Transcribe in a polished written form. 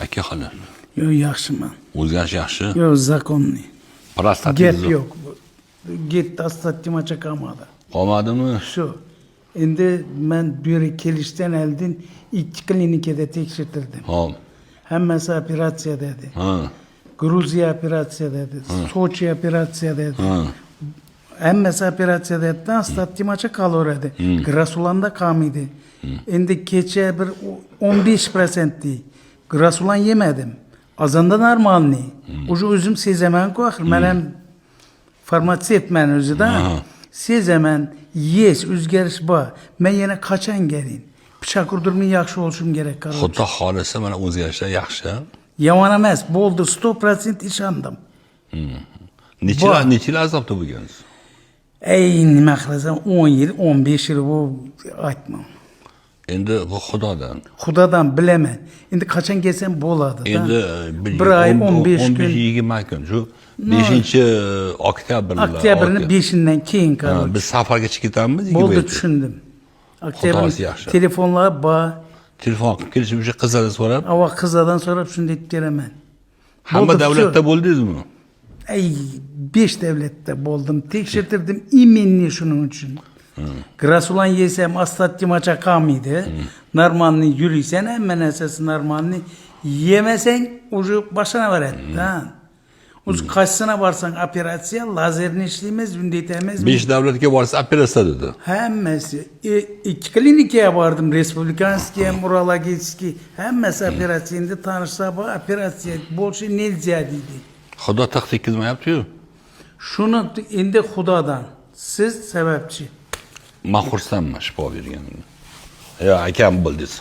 Aka xola. Yo'q, yaxshiman. O'zgarish yaxshi. Yo'q, zakonniy. Prostatingiz Gap yo'q. Getdi astatimacha qolmadi. qolmadimi? Shu. Endi men bu yerga kelishdan oldin 2 klinikada tekshirtirdim. Hop. Hammasi operatsiya dedi. Ha. Gruziya operatsiya dedi. Sochi operatsiya dedi. Ha. Hammasi operatsiya dedi. Astatimacha qolaveradi. Grasulanda qolmaydi. Endi kecha bir 15% deydi. Grasulan yemedim. Azanda normalniy. O'sha o'zim sezaman-ku, axir men ham farmatsevtman o'zida. Sezaman, yes, o'zgarish bor. Men yana qachon kelin? Pichoq urdirmay yaxshi bo'lishim kerak qaror. Xudo xolisa mana o'zgarishlar yaxshi. Yomon emas, bo'ldi, 100% ishondim. Necha yil azobda bo'lgansiz? Ey, nima qilasan? 10 yil, 15 yil bu aytma. Endi bu Xudodan. Xudodan bilaman. Endi qachon kelsam bo'ladi. Endi bir oy 15 kun. 15-20 kun. Shu 5-oktyabr. Oktyabrni 5-dan keyin qaror. Biz safarga chiqib ketamiz. Bo'ldi, tushundim. Oktyabr yaxshi. telefonlar bor. Telefon qilib kelishim uchun qizlardan so'rab. Ava qizlardan so'rab shunday deb kelaman. Hamma davlatda bo'ldingizmi? Ey, 5 davlatda bo'ldim. Tekshirtirdim imenni shuning uchun. Grasulan yesam astatimacha qolmaydi. Normalni yuriysan, hamma narsasi normalni. Yemasang, o'sha boshlanadi. O'zi qaysisina borsang operatsiya, lazerni ishlaymiz, bunday etamiz. 5 davlatga borsa operatsiya dedi. Hammasi. 2 klinikaga bordim, respublikanskiy, urologический, hammasi operatsiya. Endi tanishsa bu operatsiya bo'lishi nельзя deydi. Xudo taqdir qilmayapti-yu. Shuni endi Xudodan siz sababchi. Men xursandman shifo berganimga. Yo, akam bo'ldingiz.